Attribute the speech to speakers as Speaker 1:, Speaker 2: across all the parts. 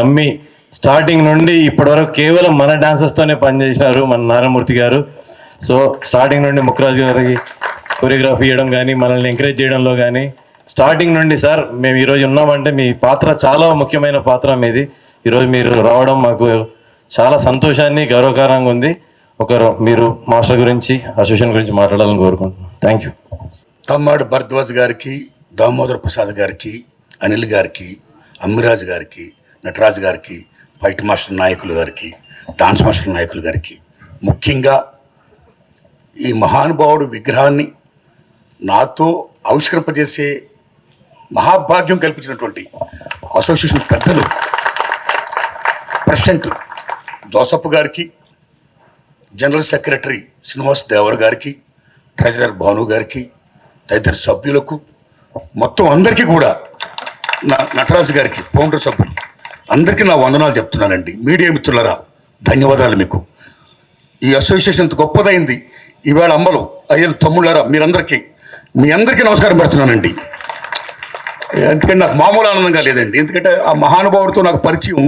Speaker 1: నమ్మి స్టార్టింగ్ నుండి ఇప్పటివరకు కేవలం మన డాన్సర్స్తోనే పనిచేసినారు మన నారాయణమూర్తి గారు. సో స్టార్టింగ్ నుండి ముక్కురాజు గారికి కొరియోగ్రఫీ చేయడం కానీ, మనల్ని ఎంకరేజ్ చేయడంలో కానీ, స్టార్టింగ్ నుండి సార్ మేము ఈరోజు ఉన్నామంటే మీ పాత్ర చాలా ముఖ్యమైన పాత్ర మీది. ఈరోజు మీరు రావడం మాకు చాలా సంతోషాన్ని, గౌరవకరంగా ఉంది. మీరు మాస్టర్ గురించి, అసోసియేషన్ గురించి మాట్లాడాలని కోరుకుంటున్నాను. Thank you.
Speaker 2: తమ్మాడు భరద్వాజ్ గారికి, దామోదర్ ప్రసాద్ గారికి, అనిల్ గారికి, అమ్మిరాజు గారికి, నటరాజు గారికి, ఫైట్ మాస్టర్ నాయకులు గారికి, డాన్స్ మాస్టర్ నాయకులు గారికి, ముఖ్యంగా ఈ మహానుభావుడు విగ్రహాన్ని నాతో ఆవిష్కరింపజేసే మహాభాగ్యం కల్పించినటువంటి అసోసియేషన్ పెద్దలు ప్రెసిడెంట్ జోసఫ్ గారికి, జనరల్ సెక్రటరీ శ్రీనివాస్ దేవర్ గారికి, ట్రెజరర్ భాను గారికి, తదితర సభ్యులకు, మొత్తం అందరికీ కూడా, నటరాజు గారికి, ఫౌండర్ సభ్యులు అందరికీ నా వందనాలు చెప్తున్నానండి. మీడియా మిత్రులరా, ధన్యవాదాలు మీకు. ఈ అసోసియేషన్ ఇంత గొప్పదైంది. ఈవేళ అమ్మలు, అయ్యలు, తమ్ముళ్ళారా, మీ అందరికీ నమస్కారం పెడుతున్నానండి. ఎందుకంటే నాకు మామూలు ఆనందంగా లేదండి. ఎందుకంటే ఆ మహానుభావుడితో నాకు పరిచయం,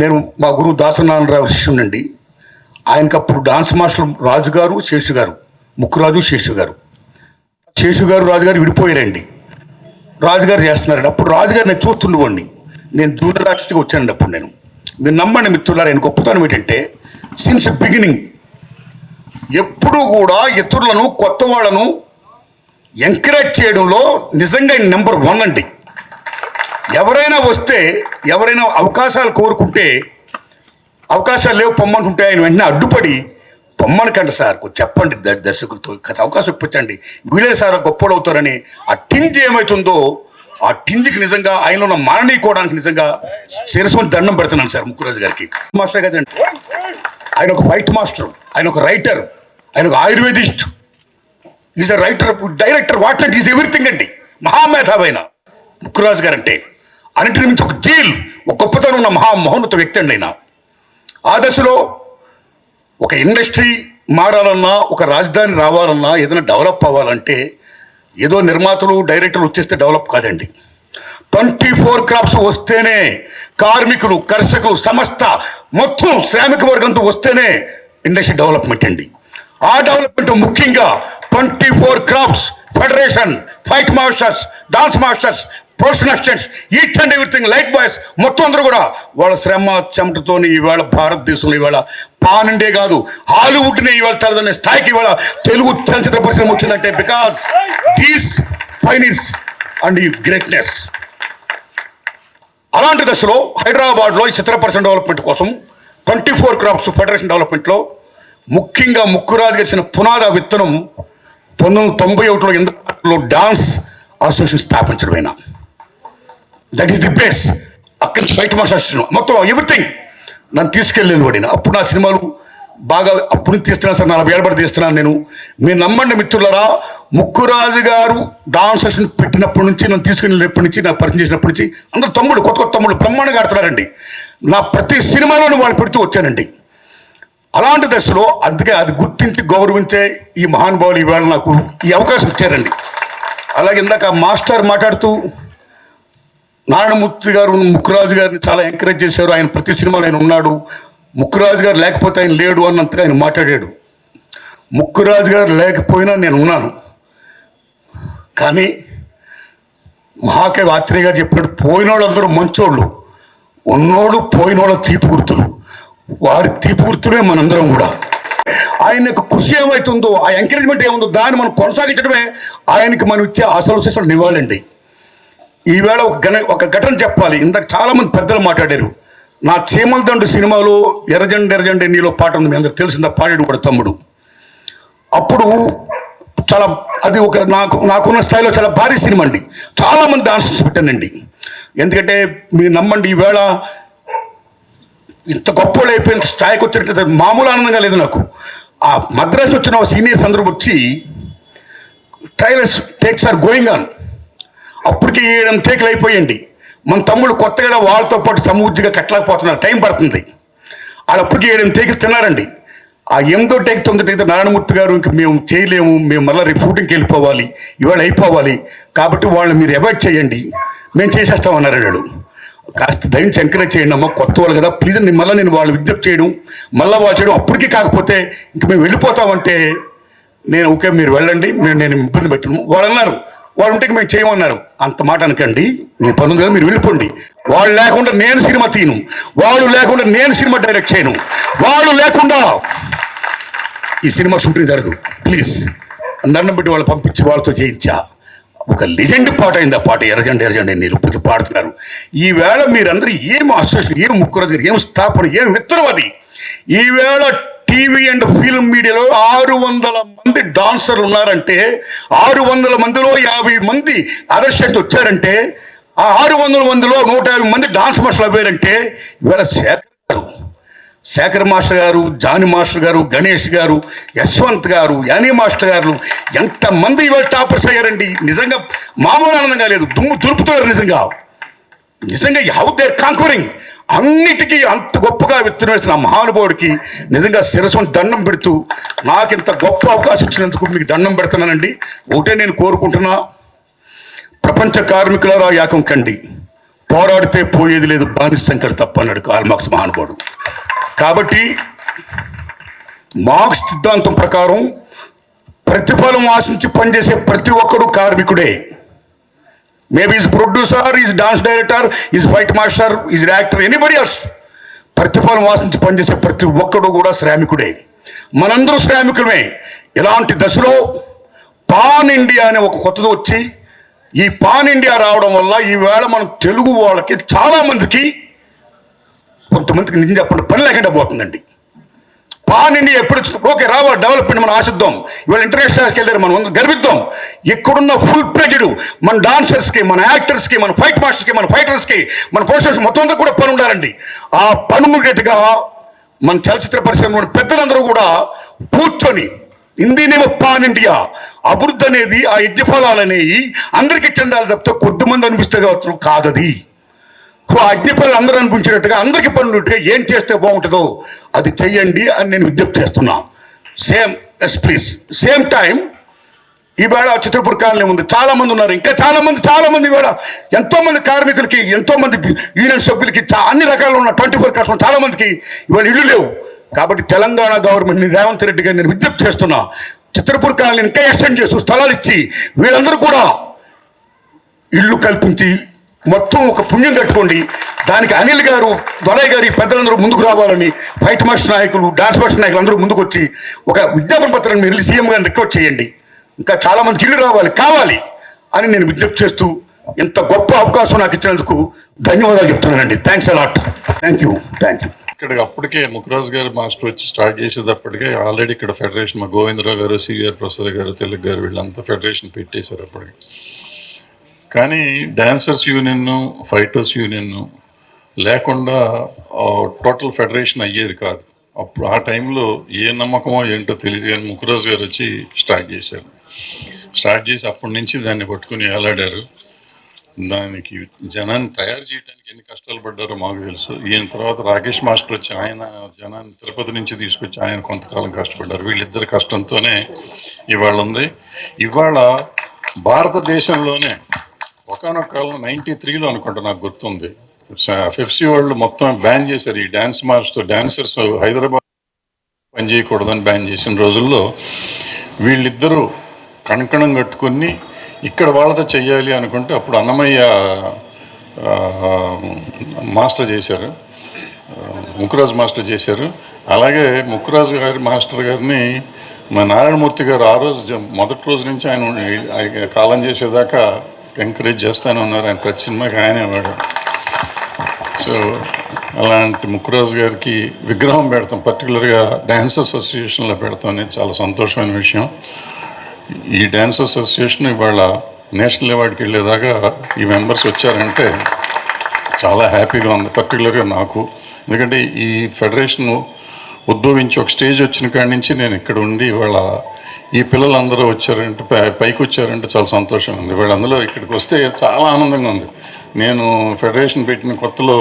Speaker 2: నేను మా గురువు దాసనారాయణరావు శిష్యునండి. ఆయనకు అప్పుడు డాన్స్ మాస్టర్ రాజు గారు, శేషు గారు, ముక్కురాజు, శేషు గారు, రాజుగారు విడిపోయారండి. రాజుగారు చేస్తున్నారండి. అప్పుడు రాజుగారు నేను చూస్తుండేవాడిని. నేను జూనియర్ ఆర్టిస్ట్గా వచ్చానండి. అప్పుడు మీరు నమ్మండి మిత్రులారా, ఆయన గొప్పతనం ఏంటంటే సిన్స్ బిగినింగ్ ఎప్పుడూ కూడా ఇతరులను, కొత్త వాళ్ళను ఎంకరేజ్ చేయడంలో నిజంగా ఆయన నెంబర్ 1 అండి. ఎవరైనా వస్తే, ఎవరైనా అవకాశాలు కోరుకుంటే, అవకాశాలు లేవు పొమ్మంటుంటే ఆయన వెంటనే అడ్డుపడి పొమ్మనకండి సార్, చెప్పండి దర్శకులతో అవకాశం ఇప్పించండి, వీళ్ళే సార్ గొప్పలు అవుతారని ఆ టింజ్ ఏమవుతుందో, ఆ టింజ్కి నిజంగా ఆయనలో ఉన్న మాననీయకోవడానికి నిజంగా శిరస్సుని దండం పెడుతున్నాను సార్ ముక్కురాజు గారికి. మాస్టర్ కదండి, ఆయన ఒక ఫైట్ మాస్టర్, ఆయన ఒక రైటర్, ఆయన ఒక ayurvedist, is a writer, director, what is everything అండి. మహామేధావైన ముక్కురాజు గారు అంటే అన్నింటి నుంచి ఒక జీల్, ఒక గొప్పతనం ఉన్న మహోన్నత వ్యక్తి అండి ఆయన. ఆ దశలో ఒక ఇండస్ట్రీ మారాలన్నా, ఒక రాజధాని రావాలన్నా, ఏదైనా డెవలప్ అవ్వాలంటే ఏదో నిర్మాతలు, డైరెక్టర్లు వచ్చేస్తే డెవలప్ కాదండి. 24 క్రాప్స్ వస్తేనే, కార్మికులు, కర్షకులు, సమస్త మొత్తం శ్రామిక వర్గంతో వస్తేనే ఇండస్ట్రీ డెవలప్మెంట్ అండి. ఆ డెవలప్మెంట్ ముఖ్యంగా 24 crops federation, fight masters, dance masters, professional assistants, each and everything, light boys మొత్తం అందరూ కూడా వాళ్ళ శ్రమ చెమటతో ఇవాళ భారతదేశంలో ఇవాళ పానండే కాదు, హాలీవుడ్ని ఇవాళ తలదనే స్థాయికి ఇవాళ తెలుగు చలచిత్ర పరిశ్రమ వచ్చిందంటే బికాస్ దీస్ పైనీర్స్ అండ్ ఈ గ్రేట్నెస్. అలాంటి దశలో హైదరాబాద్లో ఈ చిత్ర పరిశ్రమ డెవలప్మెంట్ కోసం 24 క్రాప్స్ ఫెడరేషన్ డెవలప్మెంట్లో ముఖ్యంగా ముక్కురాజు గారి పునాద విత్తనం 1991లో ఇంద్రలో డాన్స్ అసోసియేషన్ స్థాపించడమైనా. That is the base. అక్కడ ఫైట్ మాస్టర్ అసోసియేషన్ మొత్తం ఎవ్రీథింగ్ నన్ను తీసుకెళ్ళి పడిన. అప్పుడు నా సినిమాలు బాగా అప్పుడు తీస్తున్నాను సార్, 40 ఏళ్ళ పడి తీస్తున్నాను నేను. మీరు నమ్మండి మిత్రులరా, ముక్కురాజు గారు డాన్స్ అసోసియేషన్ పెట్టినప్పటి నుంచి, నన్ను తీసుకెళ్ళినప్పటి నుంచి, నాకు పరిచయం చేసినప్పటి నుంచి అందరూ తమ్ముడు, కొత్త తమ్ముడు బ్రహ్మాండంగా ఆడుతున్నారండి. నా ప్రతి సినిమాలోనూ వాళ్ళు పెడుతూ వచ్చానండి. అలాంటి దశలో అందుకే అది గుర్తించి గౌరవించే ఈ మహానుభావులు ఈవేళ నాకు ఈ అవకాశం ఇచ్చారండి. అలాగే ఇందాక మాస్టర్ మాట్లాడుతూ నారాయణమూర్తి గారు ముక్కురాజు గారిని చాలా ఎంకరేజ్ చేశారు. ఆయన ప్రతి సినిమాలో ఆయన ఉన్నాడు, ముక్కురాజు గారు లేకపోతే ఆయన లేడు అన్నంతగా ఆయన మాట్లాడాడు. ముక్కురాజు గారు లేకపోయినా నేను ఉన్నాను. కానీ మహాకవి ఆత్రేయ గారు చెప్పినట్టు పోయినోళ్ళు అందరూ మంచోళ్ళు, ఉన్నోళ్ళు పోయినోళ్ళ తీపి గుర్తులు, వారి తీపి గుర్తులే మనందరం కూడా. ఆయన యొక్క కృషి ఏమవుతుందో, ఆ ఎంకరేజ్మెంట్ ఏముందో దాన్ని మనం కొనసాగించడమే ఆయనకి మనం ఇచ్చే అసలు నివాళండి. ఈవేళ ఒక ఘటన చెప్పాలి. ఇందాక చాలామంది పెద్దలు మాట్లాడారు. నా చీమల దండు సినిమాలో ఎర్రజెండ ఎన్నీలో పాట ఉంది, మీ అందరికి తెలిసిందా, పాడాడు కూడా తమ్ముడు. అప్పుడు చాలా అది ఒక నాకున్న స్థాయిలో చాలా భారీ సినిమా అండి. చాలామంది డాన్సర్స్ పెట్టానండి. ఎందుకంటే మీరు నమ్మండి, ఈవేళ ఇంత గొప్పలు అయిపోయిన స్థాయికి వచ్చినట్లయితే మామూలు ఆనందంగా లేదు నాకు. ఆ మద్రాసు వచ్చిన సీనియర్స్ అందరూ వచ్చి trailers takes are going on, అప్పటికి 7 టేకులు అయిపోయండి. మన తమ్ముడు కొత్తగా వాళ్ళతో పాటు సమూర్తిగా కట్టలేకపోతున్నారు, టైం పడుతుంది. వాళ్ళు అప్పటికి 7 టేకులు తిన్నారండి. ఆ 8వ టేక్ 9వ టేక్ నారాయణమూర్తి గారు ఇంక మేము చేయలేము, మేము మళ్ళీ రేపు షూటింగ్కి వెళ్ళిపోవాలి, ఇవాళ అయిపోవాలి, కాబట్టి వాళ్ళని మీరు అవాయిడ్ చేయండి, మేము చేసేస్తామన్నారు. కాస్త దయించి ఎంకరేజ్ చేయండి అమ్మ, కొత్త వాళ్ళు కదా ప్లీజ్. మళ్ళీ నేను వాళ్ళు విజ్ఞప్తి చేయడం, మళ్ళీ వాళ్ళు చేయడం, అప్పటికీ కాకపోతే ఇంక మేము వెళ్ళిపోతామంటే నేను ఓకే మీరు వెళ్ళండి, నేను ఇబ్బంది పెట్టను. వాళ్ళు అన్నారు వాళ్ళు ఉంటే మేము చేయమన్నారు. అంత మాట అనకండి, మీ పనులు కదా మీరు వెళ్ళిపోండి. వాళ్ళు లేకుండా నేను సినిమా తీయను, వాళ్ళు లేకుండా నేను సినిమా డైరెక్ట్ చేయను, వాళ్ళు లేకుండా ఈ సినిమా షూటింగ్ జరగదు. ప్లీజ్ దండం పెట్టి వాళ్ళు పంపించి వాళ్ళతో చేయించా. ఒక లెజెండ్ పాట అయింది ఆ పాట, ఎర్రజెండ ఎర్రజెండ మీరు ఇప్పటికీ పాడుతున్నారు. ఈవేళ మీరందరూ ఏం అసోసియేషన్, ఏం ముక్కురాజు గారు, ఏం స్థాపన, ఏం మిత్రం అది. ఈవేళ టీవీ అండ్ ఫిల్మ్ మీడియాలో 600 మంది డాన్సర్లు ఉన్నారంటే, 600 మందిలో 50 మంది అదర్ స్టేట్ వచ్చారంటే, ఆ 600 మందిలో 150 మంది డాన్స్ మాస్టర్లు అయ్యారంటే, ఈవేళ శేఖర్ మాస్టర్ గారు, జాని మాస్టర్ గారు, గణేష్ గారు, యశ్వంత్ గారు, యానీ మాస్టర్ గారు, ఎంతమంది ఇవాళ టాపర్స్ అయ్యారండి. నిజంగా మామూలు ఆనందంగా లేదు, దుమ్ము దులుపుతున్నారు. నిజంగా హౌ దేర్ కాంకరింగ్. అన్నిటికీ అంత గొప్పగా విత్తనం వేసిన మహానుభావుడికి నిజంగా శిరస్సును దండం పెడుతూ, నాకు ఇంత గొప్ప అవకాశం ఇచ్చినందుకు మీకు దండం పెడుతున్నానండి. ఒకటే నేను కోరుకుంటున్నా, ప్రపంచ కార్మికులారా యాకం కండి, పోరాడితే పోయేది లేదు, బానిస సంఖ్యలు తప్ప అన్నాడు కార్ల్ మార్క్స్ మహానుభావుడు. కాబట్టి మార్క్స్ సిద్ధాంతం ప్రకారం ప్రతిఫలం ఆశించి పనిచేసే ప్రతి ఒక్కరు కార్మికుడే. Maybe is producer, is dance director, is fight master, is actor, anybody else. ప్రతిఫలం ఆశించి పనిచేసే ప్రతి ఒక్కడు కూడా శ్రామికుడే. మనందరూ శ్రామికులమే. ఇలాంటి దశలో పాన్ ఇండియా అనే ఒక కొత్తది వచ్చి, ఈ పాన్ ఇండియా రావడం వల్ల ఈవేళ మన తెలుగు వాళ్ళకి చాలామందికి, కొంతమందికి నిజం చెప్పండి పని లేకుండా పోతుందండి. పాన్ ఇండియా ఎప్పుడు ఓకే రావాలి, డెవలప్మెంట్ మనం ఆశిద్దాం. ఇవాళ ఇంటర్నేషనల్కి వెళ్ళారు, మనం గర్విద్దాం. ఇక్కడున్న ఫుల్ ప్లేజెడ్ మన డాన్సర్స్కి, మన యాక్టర్స్కి, మన ఫైట్ మాస్టర్స్కి, మన ఫైటర్స్కి, మన ప్రొఫెషనల్స్ మొత్తం అందరూ కూడా పని ఉండాలండి. ఆ పని ఉండేట్టుగా మన చలచిత్ర పరిశ్రమ పెద్దలందరూ కూడా కూర్చొని, ఇందీనేమో పాన్ ఇండియా అభివృద్ధి అనేది, ఆ యజ్ఞ ఫలాలు అనేవి అందరికీ చెందాలి తప్పితే కొద్దిమంది అనిపిస్తే కాదది. ఆ అగ్నిపల్లి అందరూ అనిపించినట్టుగా, అందరికీ పనులుగా ఏం చేస్తే బాగుంటుందో అది చెయ్యండి అని నేను విజ్ఞప్తి చేస్తున్నా. ప్లీజ్ సేమ్ టైం ఈవేళ చిత్రపూర్ కాలనీ ఉంది, చాలామంది ఉన్నారు, ఇంకా చాలామంది ఈవేళ ఎంతోమంది కార్మికులకి, ఎంతోమంది యూనియన్ సభ్యులకి, అన్ని రకాలు ఉన్న 24 క్లాస్ చాలామందికి ఇవాళ ఇళ్ళు లేవు. కాబట్టి తెలంగాణ గవర్నమెంట్ రేవంత్ రెడ్డి గారు నేను విజ్ఞప్తి చేస్తున్నా, చిత్రపూర్ కాలనీ ఇంకా ఎక్స్టెండ్ చేస్తూ స్థలాలు ఇచ్చి వీళ్ళందరూ కూడా ఇళ్ళు కల్పించి మొత్తం ఒక పుణ్యం కట్టుకోండి. దానికి అనిల్ గారు, దొరయ్య గారు, ఈ పెద్దలందరూ ముందుకు రావాలని, ఫైట్ మాస్టర్ నాయకులు, డాన్స్ మాస్టర్ నాయకులు అందరూ ముందుకు వచ్చి ఒక విజ్ఞాపన పత్రాన్ని మీరు సీఎం గారిని రిక్వెస్ట్ చేయండి. ఇంకా చాలామందికి ఇల్లు కావాలి అని నేను విజ్ఞప్తి చేస్తూ, ఇంత గొప్ప అవకాశం నాకు ఇచ్చినందుకు ధన్యవాదాలు చెప్తున్నానండి. Thanks a lot. Thank you.
Speaker 3: ఇక్కడ అప్పటికే ముఖరాజు గారు మాస్టర్ వచ్చి స్టార్ట్ చేసేటప్పటికే ఆల్రెడీ ఇక్కడ ఫెడరేషన్, మా గోవిందరావు గారు, సివిఆర్ ప్రసాద్ గారు, తెలుగు గారు, వీళ్ళంతా ఫెడరేషన్ పెట్టేశారు అప్పటికి. కానీ డాన్సర్స్ యూనియన్, ఫైటర్స్ యూనియన్ లేకుండా టోటల్ ఫెడరేషన్ అయ్యేది కాదు. అప్పుడు ఆ టైంలో ఏ నమ్మకమో ఏంటో తెలియదు, కానీ ముఖరాజు గారు వచ్చి స్టార్ట్ చేసి అప్పటి నుంచి దాన్ని పట్టుకుని ఏలాడారు. దానికి జనాన్ని తయారు చేయడానికి ఎన్ని కష్టాలు పడ్డారో మాకు తెలుసు. ఈయన తర్వాత రాకేష్ మాస్టర్ వచ్చి ఆయన జనాన్ని తిరుపతి నుంచి తీసుకొచ్చి ఆయన కొంతకాలం కష్టపడ్డారు. వీళ్ళిద్దరి కష్టంతోనే ఇవాళ ఉంది. ఇవాళ భారతదేశంలోనే ఒకనొక కాలం 93లో అనుకుంటా, నాకు గుర్తుంది, ఫెఫ్సీ వాళ్ళు మొత్తం బ్యాన్ చేశారు ఈ డాన్సర్స్ హైదరాబాద్ పని చేయకూడదని బ్యాన్ చేసిన రోజుల్లో వీళ్ళిద్దరూ కణకణం కట్టుకొని ఇక్కడ వాళ్ళతో చెయ్యాలి అనుకుంటే అప్పుడు అన్నమయ్య మాస్టర్ చేశారు, ముక్కురాజు మాస్టర్ చేశారు. అలాగే ముక్కురాజు గారి మాస్టర్ గారిని మా నారాయణమూర్తి గారు ఆ రోజు మొదటి రోజు నుంచి ఆయన కాలం చేసేదాకా ఎంకరేజ్ చేస్తూనే ఉన్నారు. ఆయన ప్రతి సినిమాకి ఆయనే వాడు. సో అలాంటి ముక్కురాజు గారికి విగ్రహం పెడతాం, పర్టికులర్గా డ్యాన్స్ అసోసియేషన్లో పెడతాం అనేది చాలా సంతోషమైన విషయం. ఈ డ్యాన్స్ అసోసియేషన్ ఇవాళ నేషనల్ అవార్డుకి వెళ్ళేదాకా ఈ మెంబర్స్ వచ్చారంటే చాలా హ్యాపీగా ఉంది, పర్టికులర్గా నాకు. ఎందుకంటే ఈ ఫెడరేషన్ ఉద్భవించి ఒక స్టేజ్ వచ్చిన కాడి నుంచి నేను ఇక్కడ ఉండి ఇవాళ ఈ పిల్లలందరూ వచ్చారంటే, పైకి వచ్చారంటే చాలా సంతోషం ఉంది. వీళ్ళందరూ ఇక్కడికి వస్తే చాలా ఆనందంగా ఉంది. నేను ఫెడరేషన్ పెట్టిన కొత్తలో,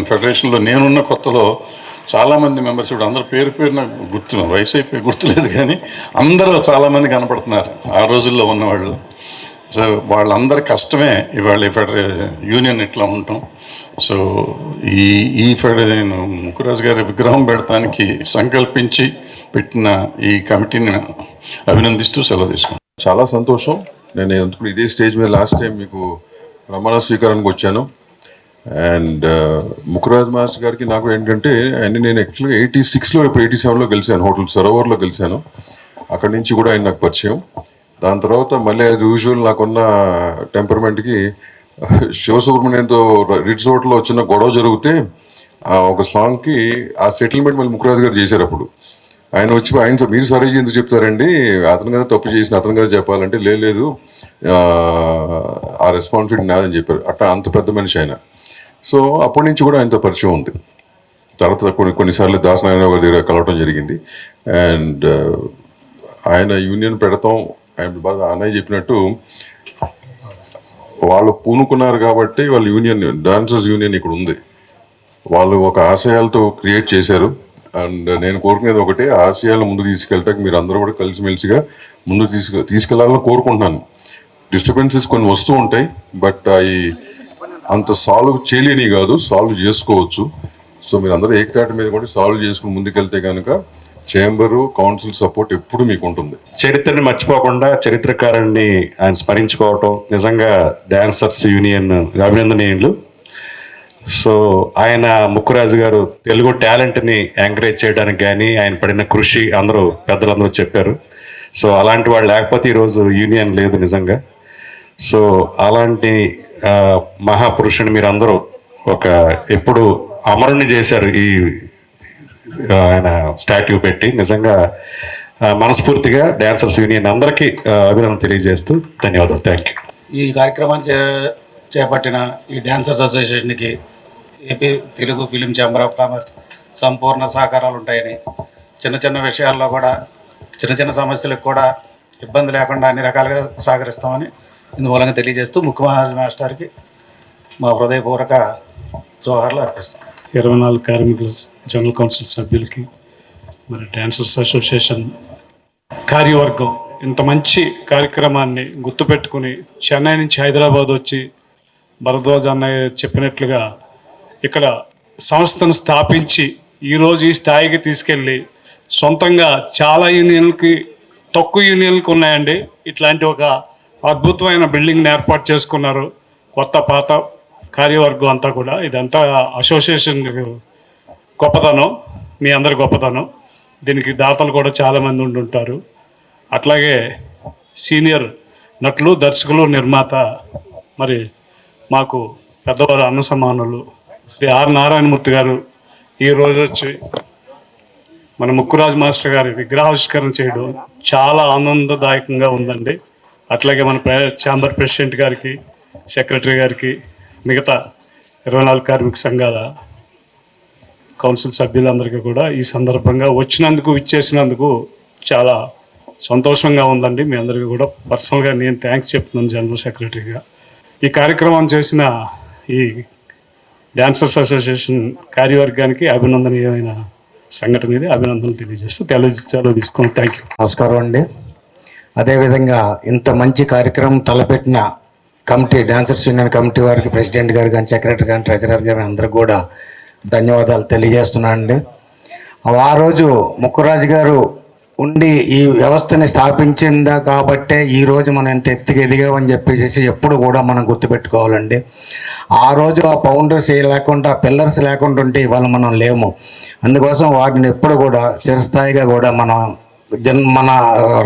Speaker 3: ఫెడరేషన్లో నేనున్న కొత్తలో చాలామంది మెంబర్స్ ఇప్పుడు అందరూ పేరు నాకు వయసు అయిపోయి గుర్తులేదు, కానీ అందరూ చాలామంది కనపడుతున్నారు ఆ రోజుల్లో ఉన్నవాళ్ళు. సో వాళ్ళందరి కష్టమే ఇవాళ యూనియన్ ఇట్లా ఉంటాం. సో ఈ ఈ నేను ముక్కురాజు గారి విగ్రహం పెడతానికి సంకల్పించి పెట్టిన ఈ కమిటీని అభినందిస్తూ సెలవు తీసుకున్నాను.
Speaker 4: చాలా సంతోషం. నేను ఎందుకు ఇదే స్టేజ్ మీద లాస్ట్ టైం మీకు ప్రమాణ స్వీకారానికి వచ్చాను. అండ్ ముకురాజ్ మాస్టర్ గారికి నాకు ఏంటంటే ఆయన నేను యాక్చువల్గా 86లో ఇప్పుడు 87లో గెలిచాను, హోటల్ సరోవర్లో గెలిచాను. అక్కడి నుంచి కూడా ఆయన నాకు పరిచయం. దాని తర్వాత మళ్ళీ యాజ్ యూజువల్ నాకున్న టెంపర్మెంట్కి శివసుబ్రహ్మణ్యంతో రిట్స్ హోటల్లో వచ్చిన గొడవ జరిగితే ఒక సాంగ్కి ఆ సెటిల్మెంట్ మళ్ళీ ముకురాజ్ గారు చేశారు. అప్పుడు ఆయన వచ్చి ఆయన మీరు సరే ఎందుకు చెప్తారండి, అతను కదా తప్పు చేసిన అతను కదా చెప్పాలంటే లేదు ఆ రెస్పాన్సిబిలిటీ నాదని చెప్పారు. అట్లా అంత పెద్ద మనిషి ఆయన. సో అప్పటి నుంచి కూడా ఆయనతో పరిచయం ఉంది. తర్వాత కొన్నిసార్లు దాసనారాయణ గారి దగ్గర కలవటం జరిగింది. అండ్ ఆయన యూనియన్ పెడతాం, ఆయన బాగా అన్నయ్య చెప్పినట్టు వాళ్ళు పూనుకున్నారు కాబట్టి వాళ్ళ యూనియన్, డాన్సర్స్ యూనియన్ ఇక్కడ ఉంది. వాళ్ళు ఒక ఆశయాలతో క్రియేట్ చేశారు. అండ్ నేను కోరుకునేది ఒకటే, ఆశయాలు ముందు తీసుకెళ్ళటానికి మీరు అందరూ కూడా కలిసిమెలిసిగా ముందు తీసుకెళ్లాలని కోరుకుంటున్నాను. డిస్టర్బెన్సెస్ కొన్ని వస్తూ ఉంటాయి, బట్ అవి అంత సాల్వ్ చేయలేని కాదు, సాల్వ్ చేసుకోవచ్చు. సో మీరు అందరూ ఏకతాటి మీద కూడా సాల్వ్ చేసుకుని ముందుకెళ్తే కనుక చేంబరు కౌన్సిల్ సపోర్ట్ ఎప్పుడు మీకు ఉంటుంది.
Speaker 5: చరిత్రని మర్చిపోకుండా చరిత్రకారుణ్ణి ఆయన స్మరించుకోవటం నిజంగా డాన్సర్స్ యూనియన్ అభినందనీయులు. సో ఆయన ముక్కురాజు గారు తెలుగు టాలెంట్ని ఎంకరేజ్ చేయడానికి కానీ ఆయన పడిన కృషి అందరూ పెద్దలందరూ చెప్పారు. సో అలాంటి వాళ్ళు లేకపోతే ఈరోజు యూనియన్ లేదు నిజంగా. సో అలాంటి మహాపురుషుని మీరు అందరూ ఒక ఎప్పుడు అమరుని చేశారు ఈ ఆయన స్టాట్యూ పెట్టి. నిజంగా మనస్ఫూర్తిగా డాన్సర్స్ యూనియన్ అందరికీ అభినందన తెలియజేస్తూ ధన్యవాదాలు. Thank you.
Speaker 6: ఈ కార్యక్రమాన్ని చేపట్టిన ఈ డాన్సర్స్ అసోసియేషన్కి AP Telugu film chamber of commerce సంపూర్ణ సహకారాలు ఉంటాయని, చిన్న చిన్న విషయాల్లో కూడా చిన్న చిన్న సమస్యలకు కూడా ఇబ్బంది లేకుండా అన్ని రకాలుగా సహకరిస్తామని ఇందుమూలంగా తెలియజేస్తూ ముఖ్యమంత్రి మాస్టర్కి మా హృదయపూర్వక జోహార్లు అర్పిస్తాం.
Speaker 7: 24 కార్మికుల జనరల్ కౌన్సిల్ సభ్యులకి, మరి డాన్సర్స్ అసోసియేషన్ కార్యవర్గం ఇంత మంచి కార్యక్రమాన్ని గుర్తుపెట్టుకుని చెన్నై నుంచి హైదరాబాద్ వచ్చి భరద్వాజ్ అన్నయ్య చెప్పినట్లుగా ఇక్కడ సంస్థను స్థాపించి ఈరోజు ఈ స్థాయికి తీసుకెళ్ళి సొంతంగా చాలా యూనియన్లకి తక్కువ యూనియన్లకు ఉన్నాయండి. ఇట్లాంటి ఒక అద్భుతమైన బిల్డింగ్ని ఏర్పాటు చేసుకున్నారు. కొత్త పాత కార్యవర్గం అంతా కూడా, ఇదంతా అసోసియేషన్ గొప్పతనం, మీ అందరి గొప్పతనం. దీనికి దాతలు కూడా చాలామంది ఉంటుంటారు. అట్లాగే సీనియర్ నటులు, దర్శకులు, నిర్మాత, మరి మాకు పెద్దవారు అన్న సమానులు శ్రీ ఆర్ నారాయణమూర్తి గారు ఈరోజు వచ్చి మన ముక్కురాజ్ మాస్టర్ గారి విగ్రహావిష్కరణ చేయడం చాలా ఆనందదాయకంగా ఉందండి. అట్లాగే మన ఛాంబర్ ప్రెసిడెంట్ గారికి, సెక్రటరీ గారికి, మిగతా 24 కార్మిక సంఘాల కౌన్సిల్ సభ్యులందరికీ కూడా ఈ సందర్భంగా వచ్చినందుకు, ఇచ్చేసినందుకు చాలా సంతోషంగా ఉందండి. మీ అందరికీ కూడా పర్సనల్గా నేను థ్యాంక్స్ చెప్తున్నాను జనరల్ సెక్రటరీగా. ఈ కార్యక్రమం చేసిన ఈ డాన్సర్స్ అసోసియేషన్ కార్యవర్గానికి అభినందనీయమైన సంఘటన ఇది. అభినందనలు తెలియజేస్తూ సెలవు తీసుకున్నాను. Thank you.
Speaker 6: నమస్కారం అండి. అదేవిధంగా ఇంత మంచి కార్యక్రమం తలపెట్టిన కమిటీ, డాన్సర్స్ యూనియన్ కమిటీ వారికి, ప్రెసిడెంట్ గారు కానీ, సెక్రటరీ కానీ, ట్రెజరర్ గారు అందరూ కూడా ధన్యవాదాలు తెలియజేస్తున్నాను అండి. ఆ రోజు ముక్కురాజు గారు ఉండి ఈ వ్యవస్థని స్థాపించిందా కాబట్టే ఈరోజు మనం ఎంత ఎత్తుకు ఎదిగామని చెప్పేసి ఎప్పుడు కూడా మనం గుర్తుపెట్టుకోవాలండి. ఆ రోజు ఆ ఫౌండర్స్ లేకుండా, ఆ పిల్లర్స్ లేకుండా ఉంటే ఇవాళ మనం లేము. అందుకోసం వారిని ఎప్పుడు కూడా చిరస్థాయిగా కూడా మన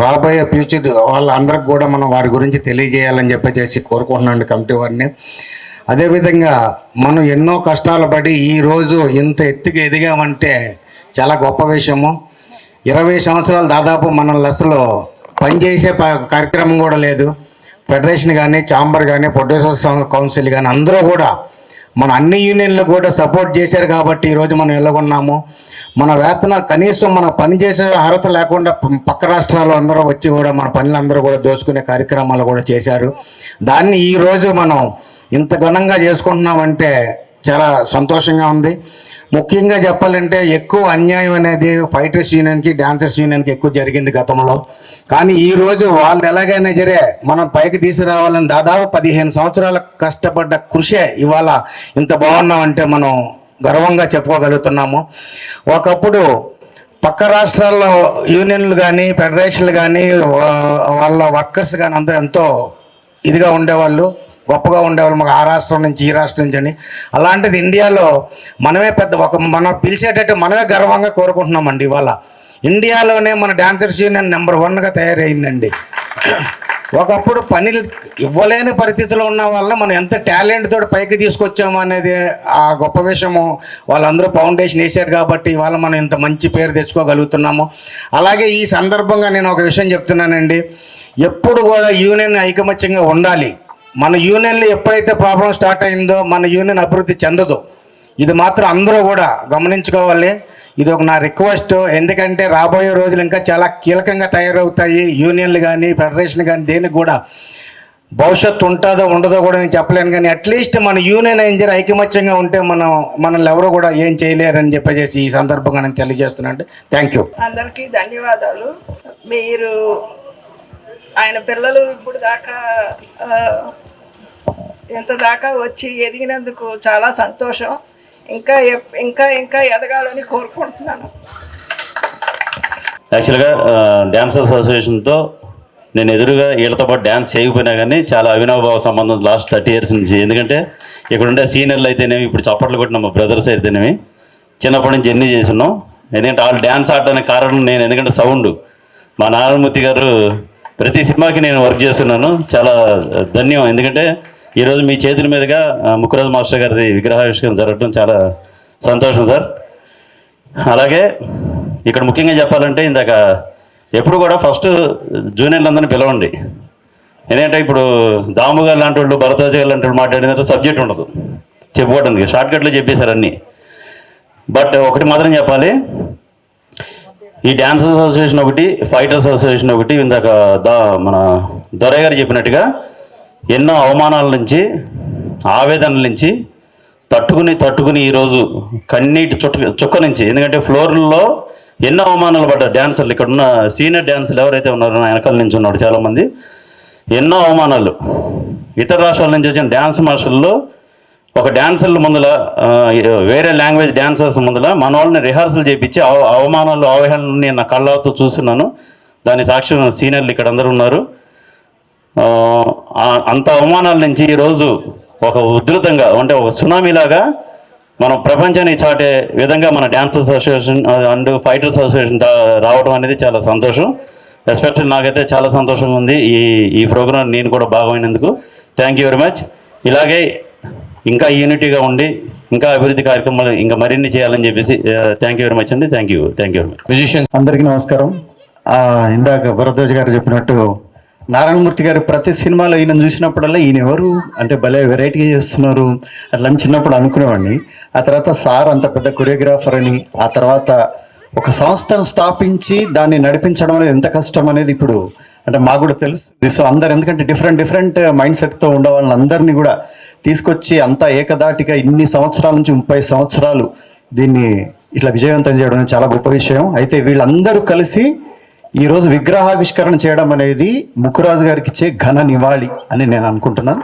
Speaker 6: రాబోయే ఫ్యూచర్ వాళ్ళందరికి కూడా మనం వారి గురించి తెలియజేయాలని చెప్పేసి కోరుకుంటున్నాను కమిటీ వారిని. అదేవిధంగా మనం ఎన్నో కష్టాలు పడి ఈరోజు ఇంత ఎత్తుకు ఎదిగామంటే చాలా గొప్ప విషయము. 20 సంవత్సరాలు దాదాపు మన లెస్లో పనిచేసే కార్యక్రమం కూడా లేదు. ఫెడరేషన్ కానీ, ఛాంబర్ కానీ, ప్రొడ్యూసర్స్ కౌన్సిల్ కానీ అందరూ కూడా మన అన్ని యూనియన్లు కూడా సపోర్ట్ చేశారు కాబట్టి ఈరోజు మనం వెళ్ళగొన్నాము. మన వేతన కనీసం మన పని చేసే అర్హత లేకుండా పక్క రాష్ట్రాలు అందరూ వచ్చి కూడా మన పనులందరూ కూడా దోచుకునే కార్యక్రమాలు కూడా చేశారు. దాన్ని ఈరోజు మనం ఇంత ఘనంగా చేసుకుంటున్నామంటే చాలా సంతోషంగా ఉంది. ముఖ్యంగా చెప్పాలంటే ఎక్కువ అన్యాయం అనేది ఫైటర్స్ యూనియన్కి డాన్సర్స్ యూనియన్కి ఎక్కువ జరిగింది గతంలో. కానీ ఈరోజు వాళ్ళు ఎలాగైనా సరే మనం పైకి తీసుకురావాలని దాదాపు 15 సంవత్సరాల కష్టపడ్డ కృషే ఇవాళ ఇంత బాగున్నామంటే మనం గర్వంగా చెప్పుకోగలుగుతున్నాము. ఒకప్పుడు పక్క రాష్ట్రాల్లో యూనియన్లు కానీ ఫెడరేషన్లు కానీ వాళ్ళ వర్కర్స్ కానీ అందరూ ఎంతో ఇదిగా ఉండేవాళ్ళు, గొప్పగా ఉండేవాళ్ళు, మాకు ఆ రాష్ట్రం నుంచి ఈ రాష్ట్రం నుంచి అని. అలాంటిది ఇండియాలో మనమే మనం పిలిచేటట్టు మనమే గర్వంగా కోరుకుంటున్నామండి. ఇవాళ ఇండియాలోనే మన డాన్సర్స్ యూనియన్ నెంబర్ 1గా తయారైందండి. ఒకప్పుడు పనులు ఇవ్వలేని పరిస్థితిలో ఉన్న వాళ్ళని మనం ఎంత టాలెంట్ తోటి పైకి తీసుకొచ్చాము అనేది ఆ గొప్ప విషయము. వాళ్ళందరూ ఫౌండేషన్ వేశారు కాబట్టి ఇవాళ మనం ఇంత మంచి పేరు తెచ్చుకోగలుగుతున్నాము. అలాగే ఈ సందర్భంగా నేను ఒక విషయం చెప్తున్నానండి, ఎప్పుడు కూడా యూనియన్ ఐకమత్యంగా ఉండాలి. మన యూనియన్లో ఎప్పుడైతే ప్రాబ్లం స్టార్ట్ అయిందో మన యూనియన్ అభివృద్ధి చెందదు. ఇది మాత్రం అందరూ కూడా గమనించుకోవాలి. ఇది ఒక నా రిక్వెస్ట్. ఎందుకంటే రాబోయే రోజులు ఇంకా చాలా కీలకంగా తయారవుతాయి. యూనియన్లు కానీ ఫెడరేషన్ కానీ దేనికి కూడా భవిష్యత్తు ఉంటుందో ఉండదో కూడా నేను చెప్పలేను. కానీ అట్లీస్ట్ మన యూనియన్ ఇంజర్ ఐకమత్యంగా ఉంటే మనల్ని ఎవరు కూడా ఏం చేయలేరని చెప్పేసి ఈ సందర్భంగా నేను తెలియజేస్తున్నాను. Thank you.
Speaker 8: అందరికీ ధన్యవాదాలు. మీరు ఆయన పిల్లలు ఇప్పుడు దాకా ఇంత దాకా వచ్చి ఎదిగినందుకు చాలా సంతోషం. ఇంకా ఇంకా ఇంకా ఎదగాలని కోరుకుంటున్నాను.
Speaker 9: యాక్చువల్గా డ్యాన్సర్స్ అసోసియేషన్తో నేను ఎదురుగా వీళ్ళతో పాటు డ్యాన్స్ చేయకపోయినా కానీ చాలా అవినాభావ సంబంధం లాస్ట్ 30 years నుంచి. ఎందుకంటే ఇక్కడ ఉండే సీనియర్లు అయితేనేమి, ఇప్పుడు చప్పట్లు కొట్టిన మా బ్రదర్స్ అయితేనేమి, చిన్నప్పటి నుంచి జర్నీ చేస్తున్నాం. ఎందుకంటే వాళ్ళు డ్యాన్స్ ఆడడానికి కారణం నేను. ఎందుకంటే సౌండ్ మా నారాయణమూర్తి గారు ప్రతి సినిమాకి నేను వర్క్ చేస్తున్నాను. చాలా ధన్యం. ఎందుకంటే ఈరోజు మీ చేతుల మీదుగా ముక్కురాజు మాస్టర్ గారి విగ్రహావిష్కరణ జరగడం చాలా సంతోషం సార్. అలాగే ఇక్కడ ముఖ్యంగా చెప్పాలంటే ఇందాక ఎప్పుడు కూడా ఫస్ట్ జూనియర్లందరినీ పిలవండి. ఎందుకంటే ఇప్పుడు దాము గారు లాంటి వాళ్ళు, భరద్వాజ గారు లాంటి వాళ్ళు మాట్లాడిన సబ్జెక్ట్ ఉండదు చెప్పుకోవడానికి, షార్ట్కట్లో చెప్పేశారు అన్నీ. బట్ ఒకటి మాత్రం చెప్పాలి, ఈ డాన్సర్స్ అసోసియేషన్ ఒకటి, ఫైటర్స్ అసోసియేషన్ ఒకటి, ఇందాక మన దొరయ్య గారు చెప్పినట్టుగా ఎన్నో అవమానాల నుంచి, ఆవేదనల నుంచి తట్టుకుని ఈరోజు కన్నీటి చుక్క నుంచి, ఎందుకంటే ఫ్లోర్లో ఎన్నో అవమానాలు పడ్డారు డ్యాన్సర్లు. ఇక్కడ ఉన్న సీనియర్ డ్యాన్సర్లు ఎవరైతే ఉన్నారో వెనకాల నుంచి ఉన్నారు చాలామంది, ఎన్నో అవమానాలు. ఇతర రాష్ట్రాల నుంచి వచ్చిన డ్యాన్స్ మాస్టర్లు ఒక డాన్సర్ల ముందల, వేరే లాంగ్వేజ్ డాన్సర్స్ ముందల మన వాళ్ళని రిహార్సల్ చేయించి అవమానాలు అవహేళనని నేను నా కళ్ళతో చూస్తున్నాను. దాని సాక్షి సీనియర్లు ఇక్కడ అందరూ ఉన్నారు. అంత అవమానాల నుంచి ఈరోజు ఒక ఉధృతంగా అంటే ఒక సునామీలాగా మనం ప్రపంచాన్ని చాటే విధంగా మన dancers association and fighters association రావడం అనేది చాలా సంతోషం. ఎస్పెషల్లీ నాకైతే చాలా సంతోషంగా ఉంది ఈ ప్రోగ్రాం నేను కూడా భాగమైనందుకు. Thank you very much. ఇలాగే ఇంకా యూనిటీగా ఉండి ఇంకా అభివృద్ధి కార్యక్రమాలు ఇంకా మరిన్ని చేయాలని చెప్పేసి థ్యాంక్ యూ వెరీ మచ్ అండి. Thank you very much.
Speaker 1: Musicians
Speaker 10: అందరికీ నమస్కారం. ఇందాక భరద్వాజ్ గారు చెప్పినట్టు నారాయణమూర్తి గారు ప్రతి సినిమాలో ఈయన చూసినప్పుడల్లా ఈయన ఎవరు అంటే భలే వెరైటీగా చేస్తున్నారు అట్లా అని చిన్నప్పుడు అనుకునేవాడిని. ఆ తర్వాత సార్ అంత పెద్ద కొరియోగ్రాఫర్ అని, ఆ తర్వాత ఒక సంస్థను స్థాపించి దాన్ని నడిపించడం అనేది ఎంత కష్టం అనేది ఇప్పుడు అంటే మాకు కూడా తెలుసు. సో అందరు ఎందుకంటే డిఫరెంట్ మైండ్ సెట్తో ఉండే వాళ్ళందరినీ కూడా తీసుకొచ్చి అంతా ఏకదాటిగా ఇన్ని సంవత్సరాల నుంచి 30 సంవత్సరాలు దీన్ని ఇట్లా విజయవంతం చేయడం అనేది చాలా గొప్ప విషయం. అయితే వీళ్ళందరూ కలిసి ఈరోజు విగ్రహావిష్కరణ చేయడం అనేది ముక్కురాజు గారికి ఇచ్చే ఘన నివాళి అని నేను అనుకుంటున్నాను.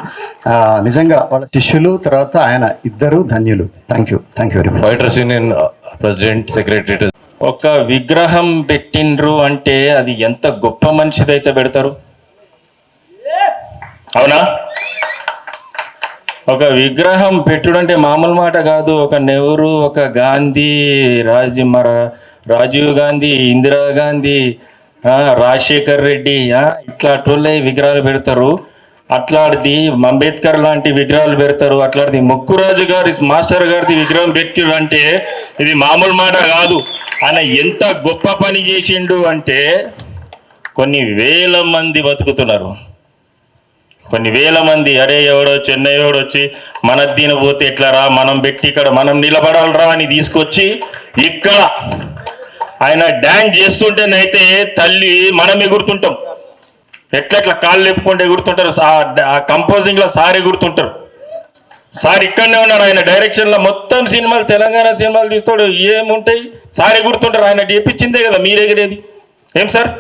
Speaker 10: నిజంగా వాళ్ళ శిష్యులు తర్వాత ఆయన ఇద్దరు ధన్యులు. Thank you very much.
Speaker 1: Fighters union president, secretary.
Speaker 11: ఒక విగ్రహం పెట్టిండ్రు అంటే అది ఎంత గొప్ప మనిషిదైతే పెడతారు, అవునా? ఒక విగ్రహం పెట్టుడంటే మామూలు మాట కాదు. ఒక నెహ్రూ, ఒక గాంధీ, రాజీవ్ గాంధీ, ఇందిరాగాంధీ, రాజశేఖర్ రెడ్డి ఇట్లాంటి విగ్రహాలు పెడతారు. అట్లాంటిది అంబేద్కర్ లాంటి విగ్రహాలు పెడతారు. అట్లాంటిది ముక్కురాజు గారి మాస్టర్ గారిది విగ్రహం పెట్టారు అంటే ఇది మామూలు మాట కాదు. ఆయన ఎంత గొప్ప పని చేసిండు అంటే కొన్ని వేల మంది బతుకుతున్నారు. కొన్ని వేల మంది అరే ఎవడో చెన్నై వచ్చి మన దీని పోతే ఎట్లా రా, మనం పెట్టి ఇక్కడ మనం నిలబడాలరా అని తీసుకొచ్చి ఇక్కడ ఆయన డ్యాన్స్ చేస్తుంటేనైతే తల్లి మనం ఎగురుతుంటాం. ఎట్లా కాళ్ళు ఎప్పుకుంటే ఎగురుతుంటారు. ఆ కంపోజింగ్లో సార్ ఎగురుతుంటారు. సార్ ఇక్కడనే ఉన్నాడు, ఆయన డైరెక్షన్లో మొత్తం సినిమాలు తెలంగాణ సినిమాలు తీస్తాడు. ఏముంటాయి సారే గుర్తుంటారు, ఆయన చేపించిందే కదా మీరు ఎగిరేది. ఏం సార్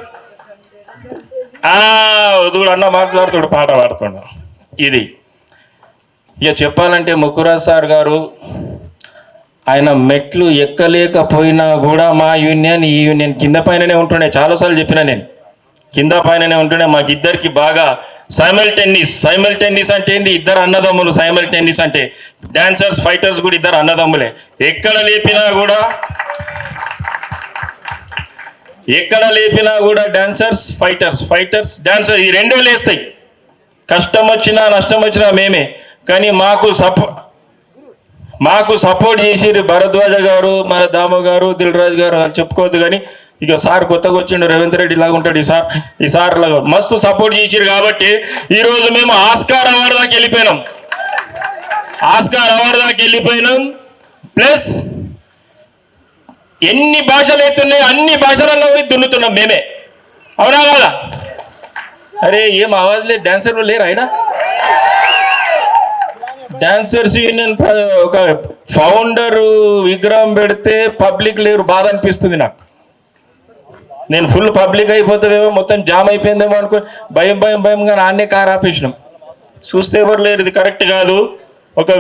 Speaker 11: వదుడు అన్న మాట్లాడుతాడు, పాట పాడుతాడు. ఇది ఇక చెప్పాలంటే ముక్కురాజ్ సార్ గారు ఆయన మెట్లు ఎక్కలేకపోయినా కూడా మా యూనియన్ ఈ యూనియన్ కింద పైననే ఉంటుండే. చాలాసార్లు చెప్పిన నేను, కింద పైననే ఉంటుండే. మాకిద్దరికి బాగా సైమల్టేనియస్ అంటే ఏంది, ఇద్దరు అన్నదమ్ములు. సైమల్టేనియస్ అంటే డాన్సర్స్ ఫైటర్స్ కూడా ఇద్దరు అన్నదమ్ములే. ఎక్కడ లేపినా కూడా డాన్సర్స్ ఫైటర్స్ డాన్సర్ ఈ రెండే లేస్తాయి. కష్టం వచ్చినా నష్టం వచ్చినా మేమే. కానీ మాకు సపోర్ట్ చేసిరు భరద్వాజ గారు, మన దాము గారు, దిల్ రాజు గారు, వాళ్ళు చెప్పుకోవద్దు. కానీ ఇక సార్ కొత్తగా వచ్చిండు, రేవంత్ రెడ్డి లాగా ఉంటాడు ఈ సార్ లాగా మస్తు సపోర్ట్ చేసిరు. కాబట్టి ఈరోజు మేము ఆస్కార్ అవార్డు దాకా వెళ్ళిపోయినాం. ప్లస్ ఎన్ని భాషలు అవుతున్నాయి అన్ని భాషలలో పోయి దున్నుతున్నాం మేమే. అవునా కదా? అరే ఏం ఆవాజ్ లేదు, డాన్సర్లు లేరు ఆయన. డాన్సర్స్ యూనియన్ ఒక ఫౌండర్ విగ్రహం పెడితే పబ్లిక్ లేరు, బాధ అనిపిస్తుంది నాకు. నేను ఫుల్ పబ్లిక్ అయిపోతుందేమో, మొత్తం జామ్ అయిపోయిందేమో అనుకో భయంగా నాన్నే కారు ఆపేసినాం. చూస్తే ఎవరు లేరు, ఇది కరెక్ట్ కాదు. ఒక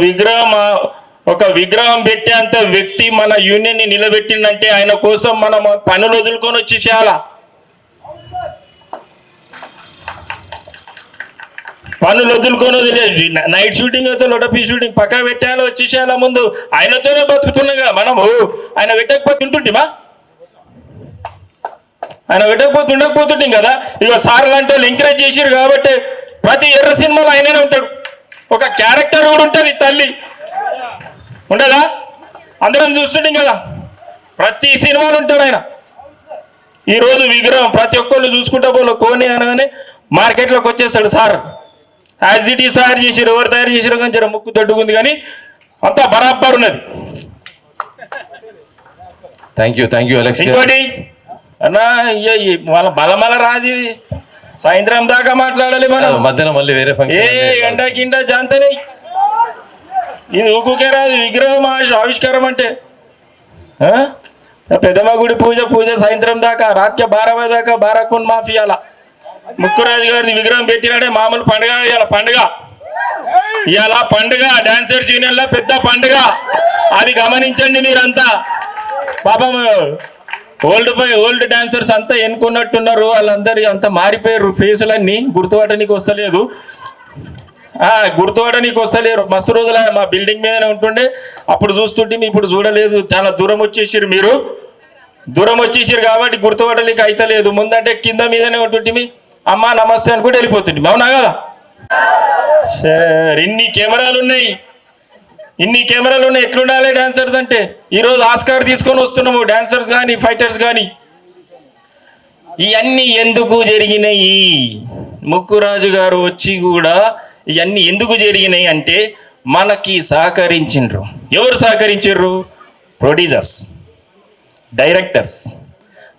Speaker 11: విగ్రహం పెట్టేంత వ్యక్తి మన యూనియన్ని నిలబెట్టిందంటే ఆయన కోసం మనం పనులు వదులుకొని వచ్చేసేయాల. పనులు వదులుకొని నైట్ షూటింగ్ అయితే లొటపీ షూటింగ్ పక్కా పెట్టాలో వచ్చేసేయాల. ముందు ఆయనతోనే బతుకుతున్నాగా మనము. ఆయన పెట్టకపోతే ఉంటుంటిమా? ఆయన పెట్టకపోతే ఉండకపోతుంటాం కదా. ఇక సార్ లాంటి వాళ్ళు ఎంకరేజ్ చేసిరు కాబట్టి ప్రతి ఎర్ర సినిమాలో ఆయననే ఉంటాడు. ఒక క్యారెక్టర్ కూడా ఉంటుంది, తల్లి ఉండదా? అందరం చూస్తుంటాం కదా, ప్రతి సినిమాలు ఉంటాడు ఆయన. ఈరోజు విగ్రహం ప్రతి ఒక్కళ్ళు చూసుకుంటా పోలో కోని అనగానే మార్కెట్లోకి వచ్చేస్తాడు సార్. యాజ్ ఇట్ ఈస్ తయారు చేసిరు, ఎవరు తయారు చేసిరో కానీ జర ముక్కు తొడ్డుకుంది, కానీ అంతా బరాబర్ ఉన్నది.
Speaker 1: Thank you Alex.
Speaker 11: ఇంకోటి అన్నా, వాళ్ళ బలమల రాదు, సాయంత్రం దాకా మాట్లాడాలి మనం.
Speaker 1: మధ్యాహ్నం మళ్ళీ వేరే ఫంక్షన్.
Speaker 11: ఎండా కింద జాంతనే ఇది ఊకుకే రాదు విగ్రహం ఆవిష్కారం అంటే. పెద్దమ్మ గుడి పూజ సాయంత్రం దాకా, రాత్రి 12 దాకా బారాకున్ మాఫియాల ముక్కురాజు గారిని విగ్రహం పెట్టినాడే మామూలు పండుగ. ఇవాళ పండుగ డాన్సర్స్ యూనియన్లో పెద్ద పండుగ, అది గమనించండి మీరంతా. పాపం ఓల్డ్ డాన్సర్స్ అంతా ఎన్నుకున్నట్టున్నారు, వాళ్ళందరూ అంతా మారిపోయారు. ఫేసులన్నీ గుర్తుపట్టడానికి వస్తలేరు. మస్తు రోజులు మా బిల్డింగ్ మీదనే ఉంటుండే, అప్పుడు చూస్తుంటే ఇప్పుడు చూడలేదు. చాలా దూరం వచ్చేసారు కాబట్టి గుర్తుపట్టలేక అయితలేదు. ముందంటే కింద మీదనే ఉంటుంటే అమ్మా నమస్తే అనుకుంటే వెళ్ళిపోతుంది. అవునా కదా? సార్ ఇన్ని కెమెరాలు ఉన్నాయి, ఎట్లుండాలి డాన్సర్స్ అంటే? ఈరోజు ఆస్కార్ తీసుకొని వస్తున్నాము, డాన్సర్స్ కానీ ఫైటర్స్ కానీ. ఇవన్నీ ఎందుకు జరిగినాయి? ముక్కురాజు గారు వచ్చి కూడా ఇవన్నీ ఎందుకు జరిగినాయి అంటే మనకి సహకరించిండ్రు. ఎవరు సహకరించారు? ప్రొడ్యూసర్స్, డైరెక్టర్స్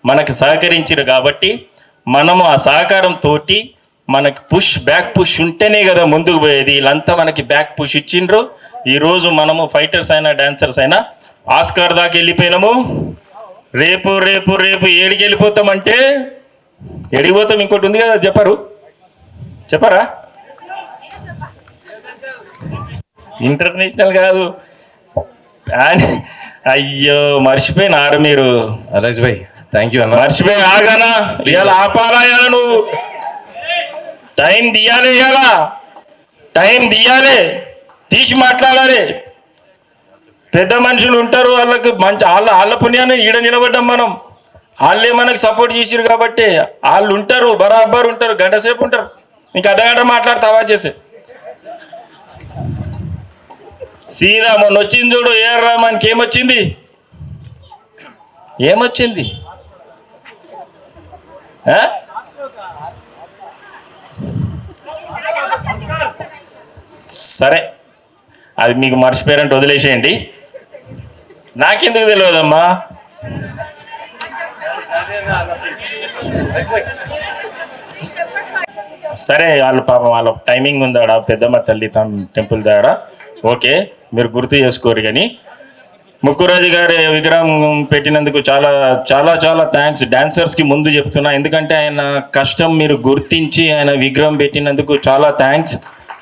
Speaker 11: మనకి సహకరించారు. కాబట్టి మనము ఆ సహకారంతో మనకి బ్యాక్ పుష్ ఉంటేనే కదా ముందుకు పోయేది. వీళ్ళంతా మనకి బ్యాక్ పుష్ ఇచ్చిండ్రు. ఈరోజు మనము ఫైటర్స్ అయినా డాన్సర్స్ అయినా ఆస్కార్ దాకా వెళ్ళిపోయినాము. రేపు ఏడికి వెళ్ళిపోతామంటే ఎడిగిపోతాం. ఇంకోటి ఉంది కదా, చెప్పరా? ఇంటర్నేషనల్ కాదు, అయ్యో మర్చిపోయినారు మీరు.
Speaker 1: అలెక్స్ భాయ్ థ్యాంక్ యూ అన్న.
Speaker 11: మర్చిపోయి ఆగానా? ఇవాళ ఆపాలా? నువ్వు టైం తీయాలి, తీసి మాట్లాడాలి. పెద్ద మనుషులు ఉంటారు, వాళ్ళకి మంచి వాళ్ళ పుణ్యాన్ని ఈడ నిలబడ్డాం మనం. వాళ్ళే మనకు సపోర్ట్ చేసిరు కాబట్టి వాళ్ళు ఉంటారు, బరాబర్ ఉంటారు, గంట సేపు ఉంటారు. ఇంకా అర్ధగంట మాట్లాడతావా చేసే సీదా. మొన్న వచ్చింది చూడు ఏఆర్ రెహమాన్కి, ఏమొచ్చింది? సరే, అది మీకు మర్చిపోయారంటే వదిలేసేయండి, నాకెందుకు తెలియదమ్మా. సరే, వాళ్ళు పాపం వాళ్ళ టైమింగ్ ఉందాడ పెద్దమ్మ తల్లి టెంపుల్ దగ్గర. ఓకే, మీరు గుర్తు చేసుకోరు. కానీ ముక్కురాజు గారి విగ్రహం పెట్టినందుకు చాలా చాలా చాలా థ్యాంక్స్ డాన్సర్స్కి ముందు చెప్తున్నా. ఎందుకంటే ఆయన కష్టం మీరు గుర్తించి ఆయన విగ్రహం పెట్టినందుకు చాలా థ్యాంక్స్.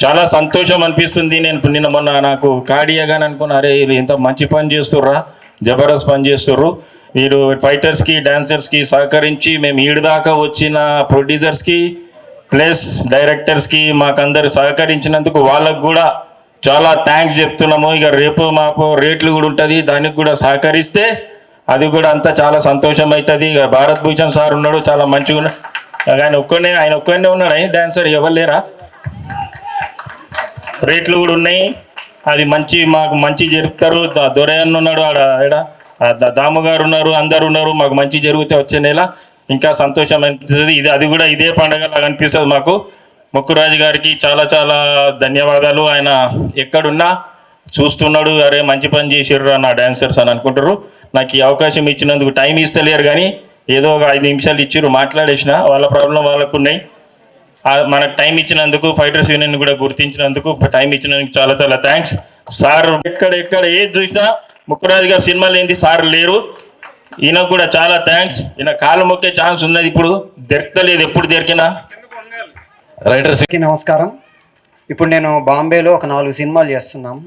Speaker 11: చాలా సంతోషం అనిపిస్తుంది. నేను నిన్న మొన్న నాకు కార్డియాగాని అనుకున్నా, అరే వీళ్ళు ఎంత మంచి పని చేస్తుర్రా, జబర్దస్త్ పని చేస్తుర్రు. వీరు ఫైటర్స్కి డాన్సర్స్కి సహకరించి మేము ఈడదాకా వచ్చిన ప్రొడ్యూసర్స్కి ప్లస్ డైరెక్టర్స్కి మాకందరు సహకరించినందుకు వాళ్ళకు కూడా చాలా థ్యాంక్స్ చెప్తున్నాము. ఇక రేపు మాపు రేట్లు కూడా ఉంటుంది, దానికి కూడా సహకరిస్తే అది కూడా అంతా చాలా సంతోషం అవుతుంది. ఇక భారత్ భూషణ్ సార్ ఉన్నాడు, చాలా మంచిగా ఉన్నాడు. ఆయన ఒక్కనే ఉన్నాడు, ఆయన డాన్సర్ ఎవరు లేరా? రేట్లు కూడా ఉన్నాయి, అది మాకు మంచి జరుపుతారు. దొరయన్న ఉన్నాడు ఆడ, దాము గారు ఉన్నారు, అందరు ఉన్నారు. మాకు మంచి జరిగితే వచ్చే నెల ఇంకా సంతోషం అనిపిస్తుంది. అది కూడా ఇదే పండగలాగా అనిపిస్తుంది మాకు. ముక్కురాజు గారికి చాలా చాలా ధన్యవాదాలు. ఆయన ఎక్కడున్నా చూస్తున్నాడు, అరే మంచి పని చేసిర్రు నా డాన్సర్స్ అని అనుకుంటారు. నాకు ఈ అవకాశం ఇచ్చినందుకు టైం ఇస్తలేరు, కానీ ఏదో ఒక 5 నిమిషాలు ఇచ్చిర్రు, మాట్లాడేసిన. వాళ్ళ ప్రాబ్లం వాళ్ళకు ఉన్నాయి. మనకు టైం ఇచ్చినందుకు, ఫైటర్స్ యూనియన్ కూడా గుర్తించినందుకు, టైం ఇచ్చినందుకు చాలా చాలా థ్యాంక్స్ సార్. ఎక్కడ ఏది చూసినా ముక్కురాజు గారు సినిమాలు ఏంది సార్ లేరు. ఈయనకు కూడా చాలా థ్యాంక్స్. ఈయన కాలు మొక్కే ఛాన్స్ ఉన్నది, ఇప్పుడు దొరకలేదు, ఎప్పుడు దొరికినా.
Speaker 1: రైటర్స్కి
Speaker 12: నమస్కారం. ఇప్పుడు నేను బాంబేలో ఒక 4 సినిమాలు చేస్తున్నాం.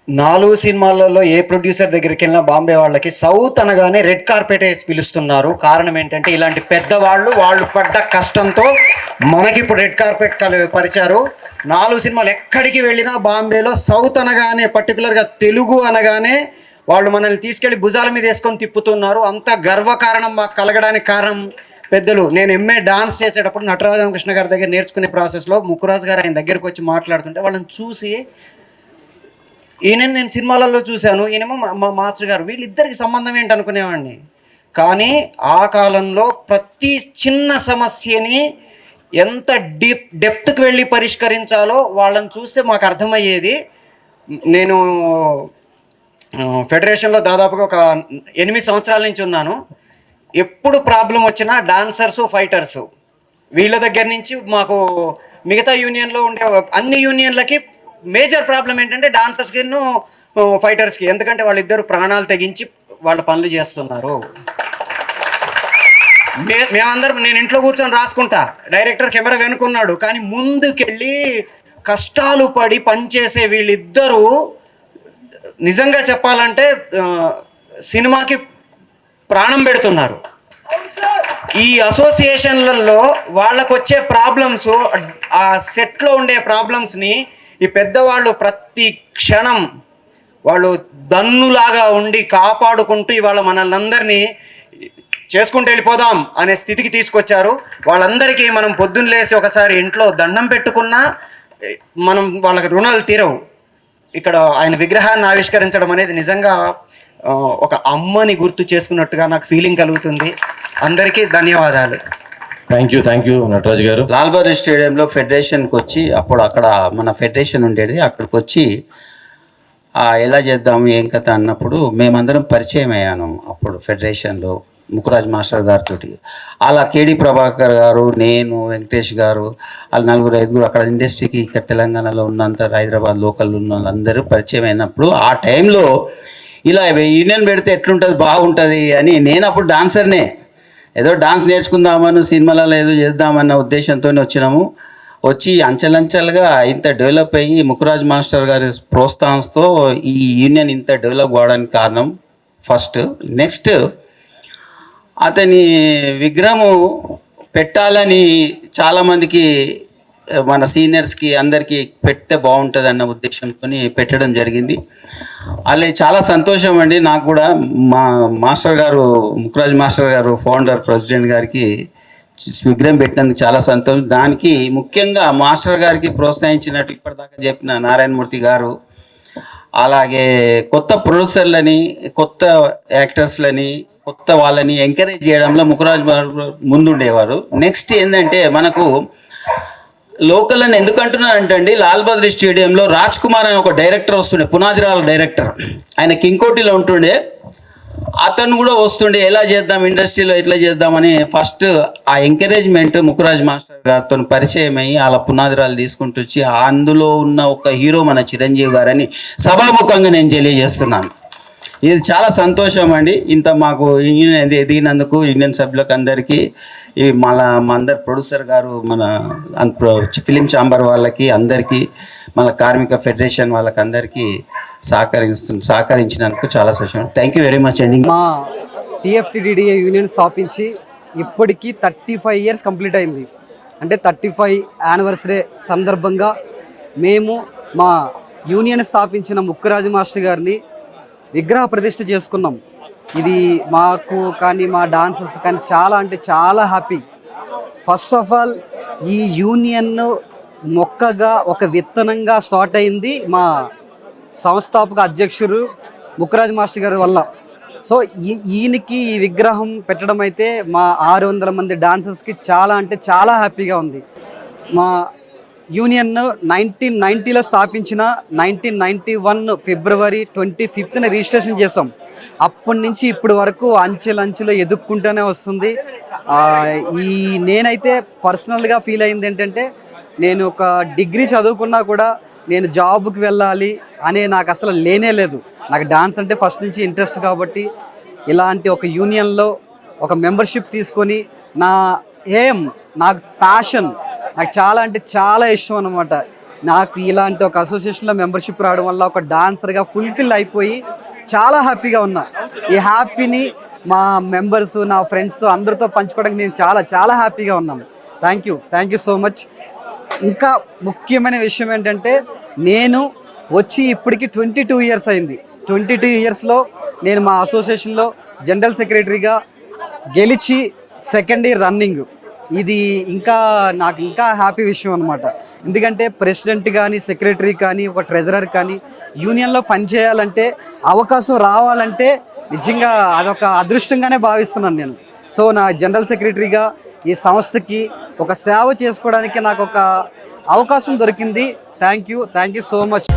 Speaker 12: 4 సినిమాలలో ఏ ప్రొడ్యూసర్ దగ్గరికి వెళ్ళినా బాంబే వాళ్ళకి సౌత్ అనగానే రెడ్ కార్పెట్ వేసి పిలుస్తున్నారు. కారణం ఏంటంటే ఇలాంటి పెద్దవాళ్ళు వాళ్ళు పడ్డ కష్టంతో మనకి ఇప్పుడు రెడ్ కార్పెట్ పరిచారు. 4 సినిమాలు ఎక్కడికి వెళ్ళినా బాంబేలో సౌత్ అనగానే, పర్టికులర్గా తెలుగు అనగానే వాళ్ళు మనల్ని తీసుకెళ్ళి భుజాల మీద వేసుకొని తిప్పుతున్నారు. అంత గర్వకారణం మాకు కలగడానికి కారణం పెద్దలు. నేను ఎంఏ డాన్స్ చేసేటప్పుడు నటరాజకృష్ణ గారి దగ్గర నేర్చుకునే ప్రాసెస్లో ముక్కురాజు గారు ఆయన దగ్గరికి వచ్చి మాట్లాడుతుంటే వాళ్ళని చూసి, ఈయన నేను సినిమాలలో చూశాను, ఈయనేమో మా మాస్టర్ గారు, వీళ్ళిద్దరికి సంబంధం ఏంటి అనుకునేవాడిని. కానీ ఆ కాలంలో ప్రతి చిన్న సమస్యని ఎంత డెప్త్కి వెళ్ళి పరిష్కరించాలో వాళ్ళని చూస్తే మాకు అర్థమయ్యేది. నేను ఫెడరేషన్లో దాదాపుగా ఒక 8 సంవత్సరాల నుంచి ఉన్నాను. ఎప్పుడు ప్రాబ్లం వచ్చినా డాన్సర్సు, ఫైటర్సు వీళ్ళ దగ్గర నుంచి మాకు మిగతా యూనియన్లో ఉండే అన్ని యూనియన్లకి మేజర్ ప్రాబ్లం ఏంటంటే డాన్సర్స్కి, ఫైటర్స్కి. ఎందుకంటే వాళ్ళిద్దరు ప్రాణాలు తెగించి వాళ్ళ పనులు చేస్తున్నారు. మేమందరం, నేను ఇంట్లో కూర్చొని రాసుకుంటా, డైరెక్టర్ కెమెరా వెనుకున్నాడు, కానీ ముందుకెళ్ళి కష్టాలు పడి పనిచేసే వీళ్ళిద్దరూ నిజంగా చెప్పాలంటే సినిమాకి ప్రాణం పెడుతున్నారు. ఈ అసోసియేషన్లలో వాళ్ళకు వచ్చే ప్రాబ్లమ్స్, ఆ సెట్లో ఉండే ప్రాబ్లమ్స్ని ఈ పెద్దవాళ్ళు ప్రతి క్షణం వాళ్ళు దన్నులాగా ఉండి కాపాడుకుంటూ ఇవాళ మనల్ని అందరినీ చేసుకుంటూ వెళ్ళిపోదాం అనే స్థితికి తీసుకొచ్చారు. వాళ్ళందరికీ మనం పొద్దున్న లేసి ఒకసారి ఇంట్లో దండం పెట్టుకున్నా మనం వాళ్ళకి రుణాలు తీరవు. ఇక్కడ ఆయన విగ్రహాన్ని ఆవిష్కరించడం అనేది నిజంగా ఒక అమ్మని గుర్తు చేసుకున్నట్టుగా నాకు ఫీలింగ్ కలుగుతుంది. అందరికీ ధన్యవాదాలు.
Speaker 1: థ్యాంక్ యూ నటరాజ్ గారు.
Speaker 13: లాల్ బహదూర్ స్టేడియంలో ఫెడరేషన్కి వచ్చి, అప్పుడు అక్కడ మన ఫెడరేషన్ ఉండేది, అక్కడికి వచ్చి ఎలా చేద్దాము ఏం కథ అన్నప్పుడు మేమందరం పరిచయం అయ్యాను. అప్పుడు ఫెడరేషన్లో ముక్కురాజ్ మాస్టర్ గారితో అలా కేడి ప్రభాకర్ గారు, నేను, వెంకటేష్ గారు, వాళ్ళు 4-5 అక్కడ ఇండస్ట్రీకి ఇక్కడ తెలంగాణలో ఉన్నంత హైదరాబాద్ లోకల్ ఉన్న వాళ్ళందరూ పరిచయం అయినప్పుడు ఆ టైంలో ఇలా యూనియన్ పెడితే ఎట్లుంటుంది, బాగుంటుంది అని నేను అప్పుడు డాన్సర్నే, ఏదో డాన్స్ నేర్చుకుందామని సినిమాలలో ఏదో చేద్దామన్న ఉద్దేశంతో వచ్చినాము. వచ్చి అంచెలంచెలుగా ఇంత డెవలప్ అయ్యి ముక్కురాజ్ మాస్టర్ గారి ప్రోత్సాహంతో ఈ యూనియన్ ఇంత డెవలప్ కావడానికి కారణం ఫస్ట్. నెక్స్ట్ అతని విగ్రహము పెట్టాలని చాలామందికి మన సీనియర్స్కి అందరికీ పెడితే బాగుంటుంది అన్న ఉద్దేశంతో పెట్టడం జరిగింది. అలా చాలా సంతోషం అండి. నాకు కూడా మా మాస్టర్ గారు, ముక్కురాజ్ మాస్టర్ గారు, ఫౌండర్ ప్రెసిడెంట్ గారికి విగ్రహం పెట్టినందుకు చాలా సంతోషం. దానికి ముఖ్యంగా మాస్టర్ గారికి ప్రోత్సహించినట్టు ఇప్పటిదాకా చెప్పిన నారాయణమూర్తి గారు, అలాగే కొత్త ప్రొడ్యూసర్లని, కొత్త యాక్టర్స్లని, కొత్త వాళ్ళని ఎంకరేజ్ చేయడంలో ముక్కురాజ్ ముందుండేవారు. నెక్స్ట్ ఏంటంటే మనకు లోకల్ అని ఎందుకు అంటున్నానంటే అండి, లాల్ బహదూర్ స్టేడియంలో రాజ్ కుమార్ అని ఒక డైరెక్టర్ వస్తుండే, పునాదిరాల డైరెక్టర్. ఆయన కింకోటిలో ఉంటుండే. అతను కూడా వస్తుండే ఎలా చేద్దాం ఇండస్ట్రీలో ఎట్లా చేద్దామని ఫస్ట్ ఆ ఎంకరేజ్మెంట్ ముక్కురాజ్ మాస్టర్ గారితో పరిచయం అయ్యి అలా పునాదిరాలు తీసుకుంటూ వచ్చి అందులో ఉన్న ఒక హీరో మన చిరంజీవి గారని సభాముఖంగా నేను తెలియజేస్తున్నాను. ఇది చాలా సంతోషం అండి. ఇంత మాకు యూనియన్ ఎదిగినందుకు యూనియన్ సభ్యులకు అందరికీ మా అందరు ప్రొడ్యూసర్ గారు మన ఫిలిం ఛాంబర్ వాళ్ళకి అందరికీ మన కార్మిక ఫెడరేషన్ వాళ్ళకి అందరికీ సహకరించినందుకు చాలా సంతోషం. థ్యాంక్ యూ వెరీ మచ్ అండి.
Speaker 12: మా టీఎఫ్టీడీడీఏ యూనియన్ స్థాపించి ఇప్పటికీ 35 years కంప్లీట్ అయింది. అంటే 35 యానివర్సరీ సందర్భంగా మేము మా యూనియన్ స్థాపించిన ముక్కురాజు మాస్టర్ గారిని విగ్రహ ప్రతిష్ఠ చేసుకున్నాం. ఇది మాకు కానీ మా డాన్సర్స్ కానీ చాలా అంటే చాలా హ్యాపీ. ఫస్ట్ ఆఫ్ ఆల్ ఈ యూనియన్ మొక్కగా ఒక విత్తనంగా స్టార్ట్ అయింది మా సంస్థాపక అధ్యక్షుడు ముక్కురాజు మాస్టర్ గారి వల్ల. సో ఈయనకి ఈ విగ్రహం పెట్టడం అయితే మా 600 మంది డాన్సర్స్కి చాలా అంటే చాలా హ్యాపీగా ఉంది. మా యూనియన్ 1990లో స్థాపించిన 1991 February 25th రిజిస్ట్రేషన్ చేసాం. అప్పటి నుంచి ఇప్పటి వరకు అంచెలంచెలో ఎదుక్కుంటూనే వస్తుంది. నేనైతే పర్సనల్గా ఫీల్ అయింది ఏంటంటే, నేను ఒక డిగ్రీ చదువుకున్నా కూడా నేను జాబ్కి వెళ్ళాలి అనే నాకు అసలు లేనే లేదు. నాకు డాన్స్ అంటే ఫస్ట్ నుంచి ఇంట్రెస్ట్ కాబట్టి ఇలాంటి ఒక యూనియన్లో ఒక మెంబర్షిప్ తీసుకొని నాకు ప్యాషన్, నాకు చాలా అంటే చాలా ఇష్టం అనమాట. నాకు ఇలాంటి ఒక అసోసియేషన్లో మెంబర్షిప్ రావడం వల్ల ఒక డాన్సర్గా ఫుల్ఫిల్ అయిపోయి చాలా హ్యాపీగా ఉన్నా. ఈ హ్యాపీని మా మెంబర్స్, నా ఫ్రెండ్స్తో అందరితో పంచుకోవడానికి నేను చాలా చాలా హ్యాపీగా ఉన్నాను. Thank you so much. ఇంకా ముఖ్యమైన విషయం ఏంటంటే, నేను వచ్చి ఇప్పటికి 22 years అయింది. 22 yearsలో నేను మా అసోసియేషన్లో జనరల్ సెక్రటరీగా గెలిచి 2nd year రన్నింగ్. ఇది నాకు ఇంకా హ్యాపీ విషయం అనమాట. ఎందుకంటే ప్రెసిడెంట్ కానీ, సెక్రటరీ కానీ, ఒక ట్రెజరర్ కానీ యూనియన్లో పనిచేయాలంటే, అవకాశం రావాలంటే నిజంగా అదొక అదృష్టంగానే భావిస్తున్నాను నేను. సో నా జనరల్ సెక్రటరీగా ఈ సంస్థకి ఒక సేవ చేసుకోవడానికి నాకు ఒక అవకాశం దొరికింది. Thank you so much.